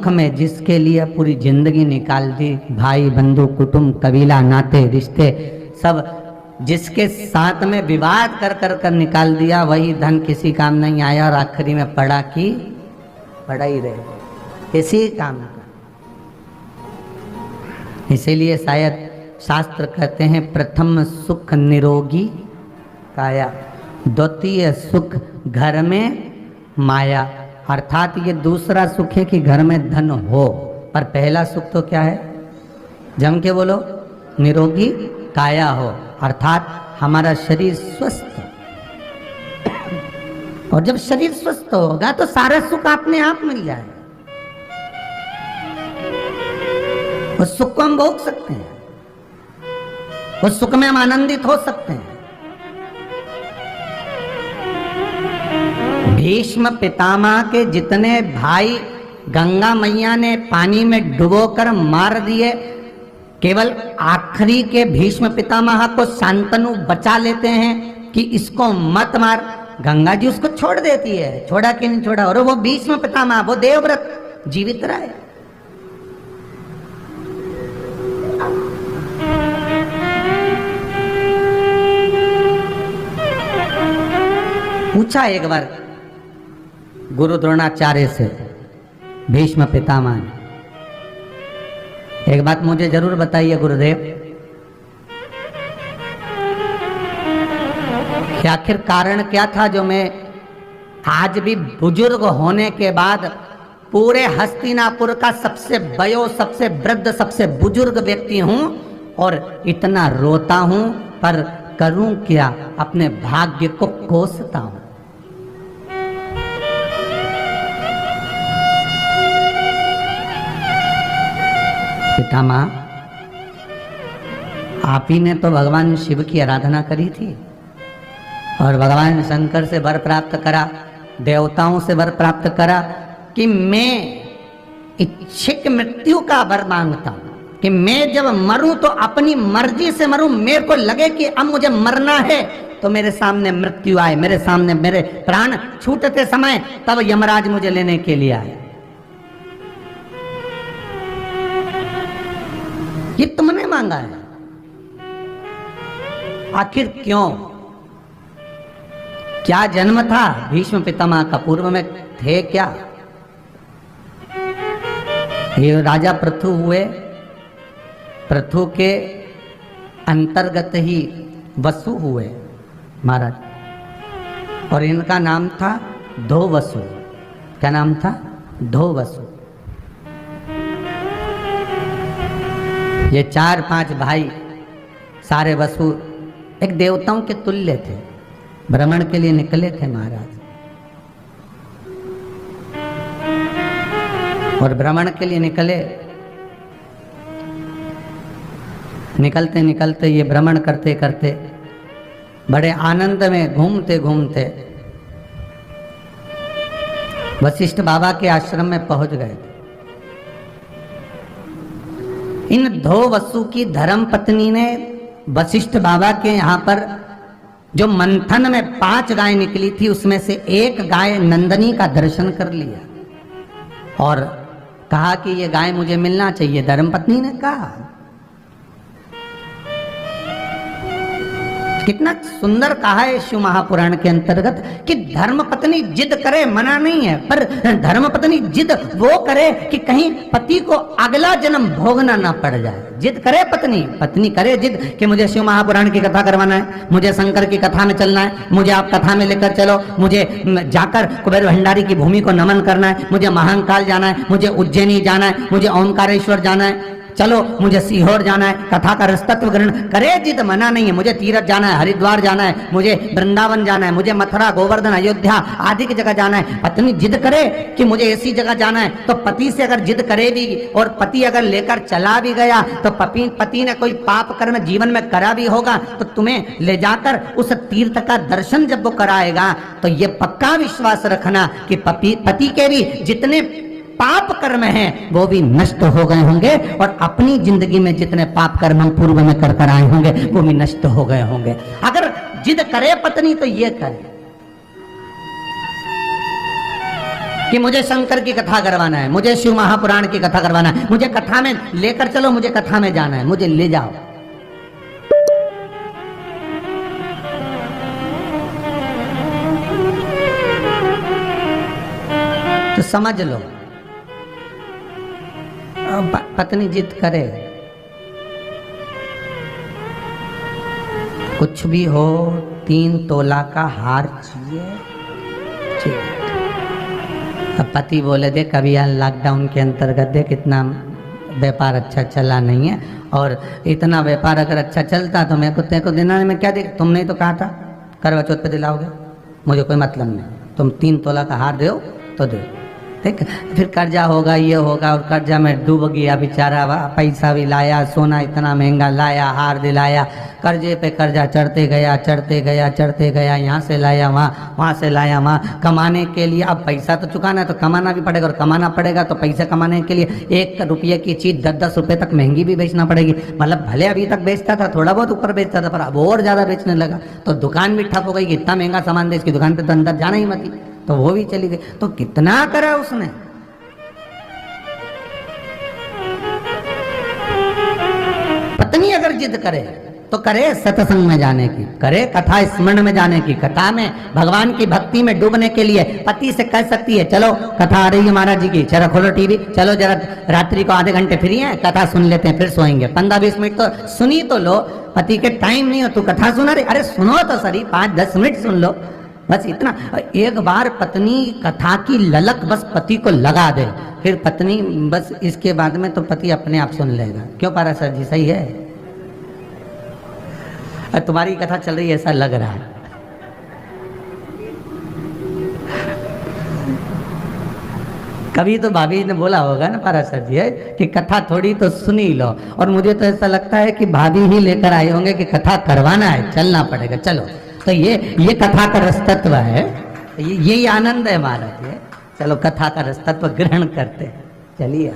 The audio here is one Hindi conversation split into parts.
मुख में जिसके लिए पूरी जिंदगी निकाल दी, भाई बंधु कुटुंब कबीला नाते रिश्ते सब जिसके साथ में विवाद कर कर कर निकाल दिया, वही धन किसी काम नहीं आया और आखिरी में पड़ा ही रहे, किसी काम का। इसीलिए शायद शास्त्र कहते हैं प्रथम सुख निरोगी काया, द्वितीय सुख घर में माया। अर्थात ये दूसरा सुख है कि घर में धन हो, पर पहला सुख तो क्या है, जम के बोलो, निरोगी काया हो, अर्थात हमारा शरीर स्वस्थ। और जब शरीर स्वस्थ होगा तो सारा सुख अपने आप मिल जाएगा, उस सुख को हम भोग सकते हैं, उस सुख में हम आनंदित हो सकते हैं। भीष्म पितामह के जितने भाई गंगा मैया ने पानी में डुबोकर मार दिए, केवल आखिरी के भीष्म पितामह को शांतनु बचा लेते हैं कि इसको मत मार। गंगा जी उसको छोड़ देती है, छोड़ा कि नहीं छोड़ा, और वो भीष्म पितामह, वो देवव्रत जीवित रहे। पूछा एक बार गुरु द्रोणाचार्य से भीष्म पितामह ने, एक बात मुझे जरूर बताइए गुरुदेव, कि आखिर कारण क्या था जो मैं आज भी बुजुर्ग होने के बाद पूरे हस्तिनापुर का सबसे सबसे वृद्ध सबसे बुजुर्ग व्यक्ति हूं और इतना रोता हूं, पर करूं क्या, अपने भाग्य को कोसता हूं। पितामह, आप ही ने तो भगवान शिव की आराधना करी थी और भगवान शंकर से वर प्राप्त करा, देवताओं से वर प्राप्त करा कि मैं इच्छिक मृत्यु का वर मांगता हूं, कि मैं जब मरूं तो अपनी मर्जी से मरूं, मेरे को लगे कि अब मुझे मरना है तो मेरे सामने मृत्यु आए, मेरे सामने मेरे प्राण छूटते समय तब यमराज मुझे लेने के लिए आए। ये तुमने मांगा है, आखिर क्यों? क्या जन्म था भीष्म पितामह का, पूर्व में थे क्या? ये राजा पृथु हुए, पृथु के अंतर्गत ही वसु हुए महाराज, और इनका नाम था धोवसु। क्या नाम था? धोवसु। ये 4-5 भाई सारे वसु एक देवताओं के तुल्य थे, भ्रमण के लिए निकले थे महाराज, और भ्रमण के लिए निकलते निकलते ये भ्रमण करते करते बड़े आनंद में घूमते घूमते वशिष्ठ बाबा के आश्रम में पहुंच गए थे। इन दो वसु की धर्म पत्नी ने वशिष्ठ बाबा के यहाँ पर जो मंथन में 5 गाय निकली थी, उसमें से एक गाय नंदनी का दर्शन कर लिया और कहा कि ये गाय मुझे मिलना चाहिए। धर्मपत्नी ने कहा, कितना सुंदर कहा है शिव महापुराण के अंतर्गत कि धर्मपत्नी जिद करे, मना नहीं है, पर धर्मपत्नी जिद वो करे कि कहीं पति को अगला जन्म भोगना ना पड़ जाए। जिद करे पत्नी करे जिद कि मुझे शिव महापुराण की कथा करवाना है, मुझे शंकर की कथा में चलना है, मुझे आप कथा में लेकर चलो, मुझे जाकर कुबेर भंडारी की भूमि को नमन करना है, मुझे महाकाल जाना है, मुझे उज्जैनी जाना है, मुझे ओंकारेश्वर जाना है, चलो मुझे सीहोर जाना है, कथा का रसतत्व ग्रहण करे जिद, मना नहीं है। मुझे तीर्थ जाना है, हरिद्वार जाना है, मुझे वृंदावन जाना है, मुझे मथुरा गोवर्धन अयोध्या आदि की जगह जाना है। पत्नी जिद करे कि मुझे ऐसी जगह जाना है, तो पति से अगर जिद करे भी और पति अगर लेकर चला भी गया तो पति ने कोई पाप कर्म जीवन में करा भी होगा, तो तुम्हें ले जाकर उस तीर्थ का दर्शन जब वो कराएगा तो ये पक्का विश्वास रखना कि पति के भी जितने पाप कर्म हैं वो भी नष्ट हो गए होंगे और अपनी जिंदगी में जितने पाप कर्म हम पूर्व में कर आए होंगे वो भी नष्ट हो गए होंगे। अगर जिद करे पत्नी तो ये करे। कि मुझे शंकर की कथा करवाना है, मुझे शिव महापुराण की कथा करवाना है, मुझे कथा में लेकर चलो, मुझे कथा में जाना है, मुझे ले जाओ। तो समझ लो, पत्नी जिद करे, कुछ भी हो 3 तोला का हार चाहिए। अब पति बोले दे कभी यार लॉकडाउन के अंतर्गत देख इतना व्यापार अच्छा चला नहीं है, और इतना व्यापार अगर अच्छा चलता तो मेरे को तेरे को देना में क्या दे, तुमने तो कहा था करवा चौथ पे दिलाओगे, मुझे कोई मतलब नहीं, तुम 3 तोला का हार दो तो दो। ठीक, फिर कर्जा होगा, ये होगा, और कर्जा में डूब गया बेचारा, पैसा भी लाया, सोना इतना महंगा लाया, हार दिलाया, कर्जे पे कर्जा चढ़ते गया चढ़ते गया चढ़ते गया, यहाँ से लाया वहाँ से लाया वहाँ, कमाने के लिए अब पैसा तो चुकाना है तो कमाना भी पड़ेगा, और कमाना पड़ेगा तो पैसा कमाने के लिए 1 रुपये की चीज़ 10-10 रुपये तक महंगी भी बेचना पड़ेगी। मतलब भले अभी तक बेचता था, थोड़ा बहुत ऊपर बेचता था, पर अब और ज़्यादा बेचने लगा, तो दुकान भी ठप हो गई कि इतना महंगा सामान दे, इसकी दुकान पर तो अंदर जाना ही मत, तो वो भी चली गई। तो कितना करा उसने। पत्नी अगर जिद करे तो करे सत्संग में जाने की, करे कथा स्मरण में जाने की, कथा में भगवान की भक्ति में डूबने के लिए पति से कह सकती है चलो कथा आ रही है महाराज जी की, चलो खोलो टीवी, चलो जरा रात्रि को आधे घंटे फ्री है, कथा सुन लेते हैं, फिर सोएंगे, 15-20 मिनट तो सुनी तो लो। पति के टाइम नहीं हो, तू कथा सुना रही, अरे सुनो तो सही, 5-10 मिनट सुन लो, बस इतना। एक बार पत्नी कथा की ललक बस पति को लगा दे, फिर पत्नी बस इसके बाद में तो पति अपने आप सुन लेगा। क्यों पाराशर जी, सही है? तुम्हारी कथा चल रही है ऐसा लग रहा है। कभी तो भाभी ने बोला होगा ना पाराशर जी है कि कथा थोड़ी तो सुनी लो, और मुझे तो ऐसा लगता है कि भाभी ही लेकर आए होंगे कि कथा करवाना है, चलना पड़ेगा, चलो। तो ये कथा का रसतत्व है, यही आनंद है हमारा, ये चलो कथा का रसतत्व ग्रहण करते हैं, चलिए।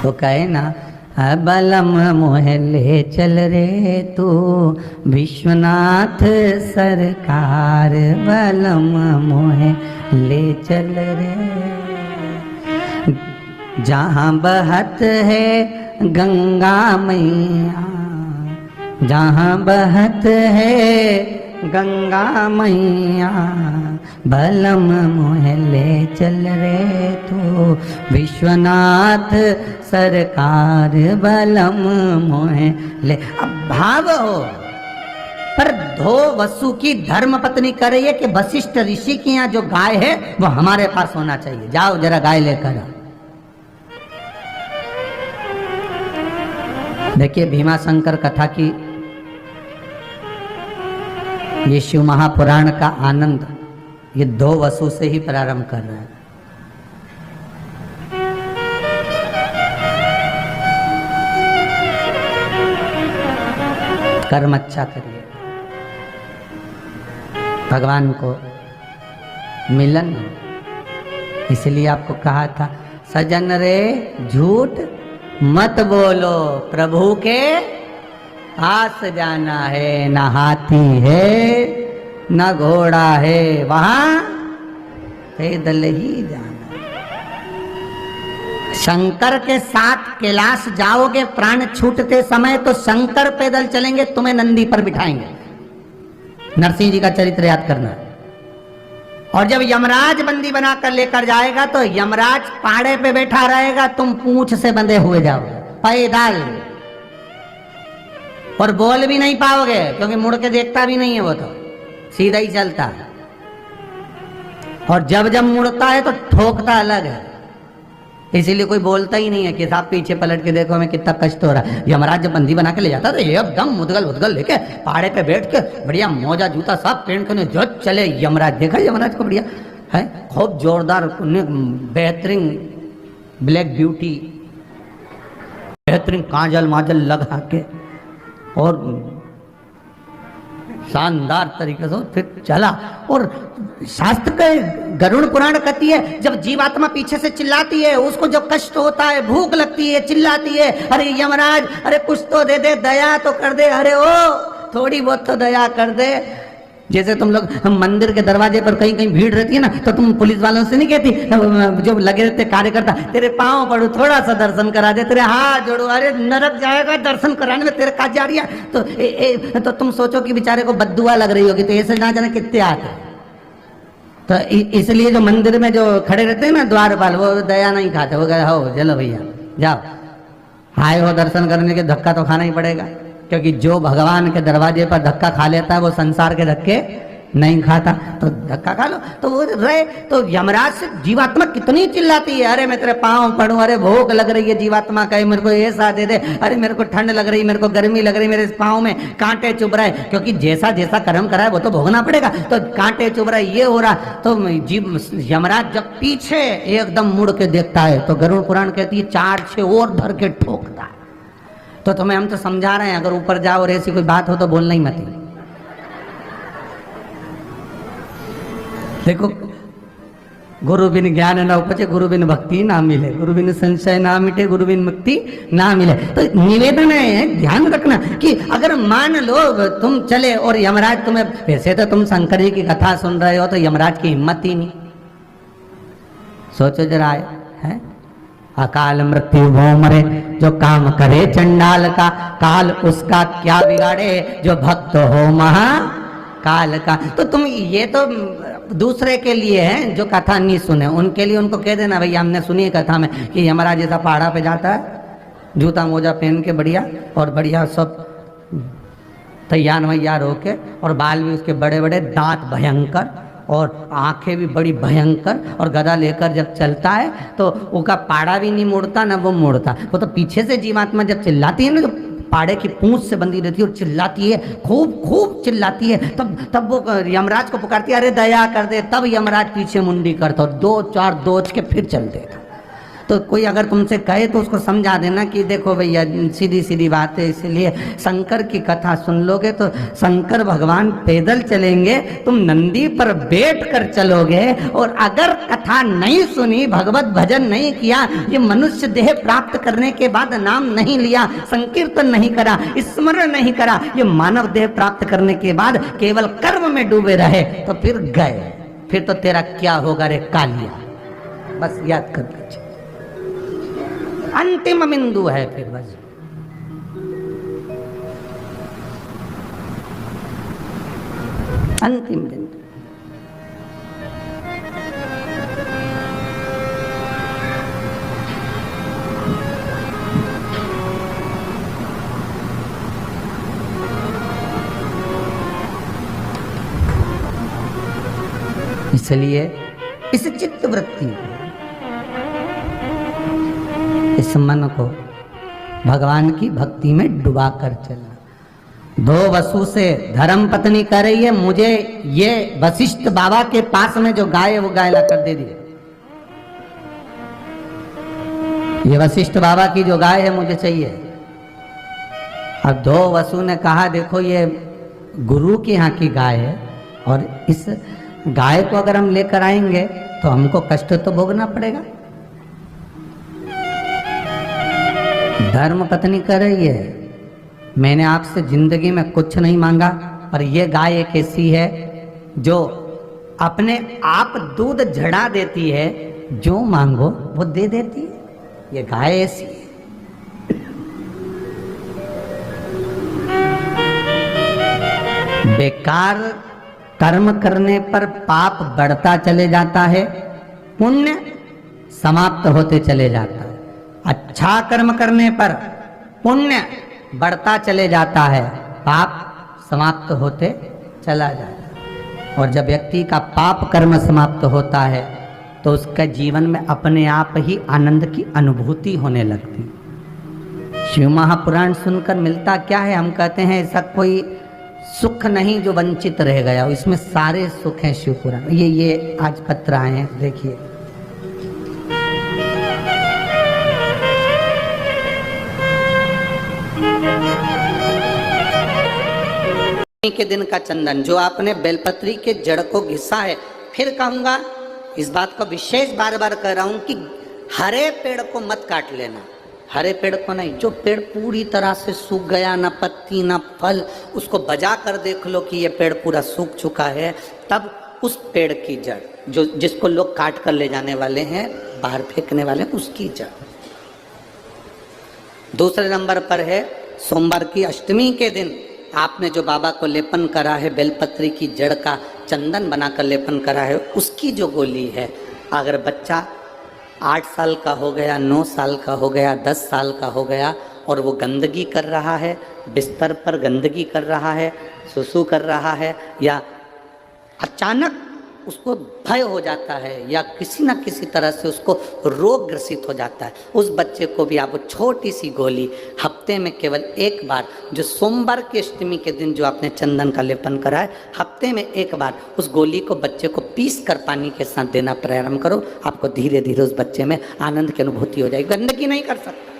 तो कहे ना, बलम मोहे ले चल रे तू विश्वनाथ सरकार, बलम मोहे ले चल रे, जहाँ बहत है गंगा मैया, जहाँ बहत है गंगा मैया, बलम मोहे ले चल रे तू विश्वनाथ सरकार, बलम मोहे ले। अब भाव हो, पर धो वसु की धर्म पत्नी कर रही है कि वशिष्ठ ऋषि के यहाँ जो गाय है वो हमारे पास होना चाहिए, जाओ जरा गाय लेकर। देखिए भीमाशंकर कथा की, ये शिव महापुराण का आनंद ये 2 वसु से ही प्रारंभ कर रहा है। कर्म अच्छा करिए, भगवान को मिलन हो, इसलिए आपको कहा था सजन रे झूठ मत बोलो, प्रभु के पास जाना है, न हाथी है न घोड़ा है, वहां पैदल ही जाना। शंकर के साथ कैलाश जाओगे प्राण छूटते समय तो शंकर पैदल चलेंगे, तुम्हें नंदी पर बिठाएंगे। नरसिंह जी का चरित्र याद करना। और जब यमराज बंदी बनाकर लेकर जाएगा तो यमराज पाड़े पे बैठा रहेगा, तुम पूंछ से बंधे हुए जाओगे पैदल, और बोल भी नहीं पाओगे क्योंकि मुड़ के देखता भी नहीं है, वो तो सीधा ही चलता है। और जब जब मुड़ता है तो ठोकता अलग है, इसीलिए कोई बोलता ही नहीं है कि साहब पीछे पलट के देखो हमें कितना कष्ट हो रहा है। यमराज जब बंदी बना के ले जाता तो एकदम मुदगल उदगल लेके पहाड़े पे बैठ के बढ़िया मोजा जूता सब पहन के जो चले यमराज। देखा यमराज को बढ़िया है, खूब जोरदार बेहतरीन ब्लैक ब्यूटी, बेहतरीन काजल माजल लगा के, और शानदार तरीके से फिर चला। और शास्त्र के गरुड़ पुराण कहती है जब जीवात्मा पीछे से चिल्लाती है, उसको जब कष्ट होता है, भूख लगती है, चिल्लाती है, अरे यमराज अरे कुछ तो दे दे, दया तो कर दे, अरे ओ थोड़ी बहुत तो दया कर दे। जैसे तुम लोग हम मंदिर के दरवाजे पर कहीं कहीं भीड़ रहती है ना, तो तुम पुलिस वालों से नहीं कहती, जो लगे रहते कार्यकर्ता, तेरे पाँव पड़ो, थोड़ा सा दर्शन करा दे, तेरे हाथ जोड़ो, अरे नरक जाएगा दर्शन कराने में, तेरे का जा रही है। तो तुम सोचो कि बेचारे को बद्दुआ लग रही होगी, तो ऐसे ना जाने कितने आते। तो इसलिए जो मंदिर में जो खड़े रहते हैं ना द्वारपाल, वो दया नहीं खाते, वो कहते हो चलो भैया जाओ, आए हो दर्शन करने के, धक्का तो खाना ही पड़ेगा, क्योंकि जो भगवान के दरवाजे पर धक्का खा लेता है वो संसार के धक्के नहीं खाता, तो धक्का खा लो। तो वो रहे, तो यमराज से जीवात्मा कितनी चिल्लाती है, अरे मैं तेरे पाँव पड़ूं, अरे भूख लग रही है, जीवात्मा कहे मेरे को ऐसा दे दे, अरे मेरे को ठंड लग रही, मेरे को गर्मी लग रही, मेरे पाँव में कांटे चुभ रहे, क्योंकि जैसा जैसा कर्म करा है वो तो भोगना पड़ेगा, तो कांटे चुभ रहे, ये हो रहा। तो यमराज जब पीछे एकदम मुड़ के देखता है तो गरुड़ पुराण कहती है 4-6 और धर के ठोकता है। तो तुम्हें हम तो समझा रहे हैं, अगर ऊपर जाओ और ऐसी कोई बात हो तो बोलना ही मत। देखो, गुरु बिन ज्ञान न उपजे, गुरु बिन भक्ति ना मिले, गुरु बिन संशय ना मिटे, गुरु बिन मुक्ति ना मिले। तो निवेदन है, ध्यान रखना कि अगर मान लो तुम चले और यमराज तुम्हें, वैसे तो तुम शंकर जी की कथा सुन रहे हो तो यमराज की हिम्मत ही नहीं, सोचो जरा है, अकाल मृत्यु वो मरे जो काम करे चंडाल का, काल उसका क्या बिगाड़े जो भक्त हो महाकाल का। तो तुम ये तो दूसरे के लिए है जो कथा नहीं सुने, उनके लिए उनको कह देना भैया हमने सुनी है कथा में कि यमराज जैसा पहाड़ा पे जाता है, जूता मोजा पहन के बढ़िया, और बढ़िया सब तैयार वैयार होके, और बाल भी उसके बड़े बड़े, दांत भयंकर, और आंखें भी बड़ी भयंकर, और गदा लेकर जब चलता है तो उसका पाड़ा भी नहीं मुड़ता ना वो मुड़ता, वो तो पीछे से जीवात्मा जब चिल्लाती है ना, तो पाड़े की पूंछ से बंधी रहती है और चिल्लाती है, खूब खूब चिल्लाती है, तब वो यमराज को पुकारती है, अरे दया कर दे, तब यमराज पीछे मुंडी करता और 2-4 दोच के फिर चल देता। तो कोई अगर तुमसे कहे तो उसको समझा देना कि देखो भैया सीधी सीधी बात है, इसलिए शंकर की कथा सुन लोगे तो शंकर भगवान पैदल चलेंगे, तुम नंदी पर बैठ कर चलोगे, और अगर कथा नहीं सुनी, भगवत भजन नहीं किया, ये मनुष्य देह प्राप्त करने के बाद नाम नहीं लिया, संकीर्तन नहीं करा, स्मरण नहीं करा, ये मानव देह प्राप्त करने के बाद केवल कर्म में डूबे रहे, तो फिर गए, फिर तो तेरा क्या होगा रे कालिया। बस याद कर लीजिए, अंतिम बिंदु है फिर बस। अंतिम बिंदु। इसलिए इस चित्त वृत्ति को, इस मन को भगवान की भक्ति में डुबा कर चलना। 2 वसु से धर्म पत्नी कह रही है, मुझे ये वशिष्ठ बाबा के पास में जो गाय है वो गाय ला कर दे दी, ये वशिष्ठ बाबा की जो गाय है मुझे चाहिए। अब 2 वसु ने कहा देखो ये गुरु के यहाँ की गाय है, और इस गाय को अगर हम लेकर आएंगे तो हमको कष्ट तो भोगना पड़ेगा। धर्म पत्नी कह रही है, मैंने आपसे जिंदगी में कुछ नहीं मांगा, पर यह गाय एक ऐसी है जो अपने आप दूध झड़ा देती है, जो मांगो वो दे देती है, ये गाय ऐसी है। बेकार कर्म करने पर पाप बढ़ता चले जाता है, पुण्य समाप्त होते चले जाता है। अच्छा कर्म करने पर पुण्य बढ़ता चले जाता है, पाप समाप्त होते चला जाता है। और जब व्यक्ति का पाप कर्म समाप्त होता है तो उसका जीवन में अपने आप ही आनंद की अनुभूति होने लगती। शिव महापुराण सुनकर मिलता क्या है? हम कहते हैं ऐसा कोई सुख नहीं जो वंचित रह गया, इसमें सारे सुख हैं शिव पुराण। ये आज पत्र आए हैं, देखिए। के दिन का चंदन जो आपने बेलपत्री के जड़ को घिसा है, फिर कहूंगा इस बात को विशेष बार बार कह रहा हूं कि हरे पेड़ को मत काट लेना, हरे पेड़ को नहीं। जो पेड़ पूरी तरह से सूख गया, ना पत्ती ना फल, उसको बजा कर देख लो कि ये पेड़ पूरा सूख चुका है, तब उस पेड़ की जड़ जो जिसको लोग काट कर ले जाने वाले हैं, बाहर फेंकने वाले हैं, उसकी जड़। दूसरे नंबर पर है सोमवार की अष्टमी के दिन आपने जो बाबा को लेपन करा है, बेलपत्री की जड़ का चंदन बनाकर लेपन करा है, उसकी जो गोली है, अगर बच्चा 8 साल का हो गया, 9 साल का हो गया, 10 साल का हो गया और वो गंदगी कर रहा है, बिस्तर पर गंदगी कर रहा है, सुसु कर रहा है, या अचानक उसको भय हो जाता है या किसी न किसी तरह से उसको रोग ग्रसित हो जाता है, उस बच्चे को भी आप छोटी सी गोली हफ्ते में केवल एक बार, जो सोमवार की अष्टमी के दिन जो आपने चंदन का लेपन करा है, हफ्ते में एक बार उस गोली को बच्चे को पीस कर पानी के साथ देना प्रारंभ करो। आपको धीरे धीरे उस बच्चे में आनंद की अनुभूति हो जाएगी, गंदगी नहीं कर सकता।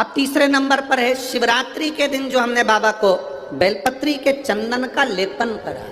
अब तीसरे नंबर पर है शिवरात्रि के दिन जो हमने बाबा को बेलपत्री के चंदन का लेपन करा।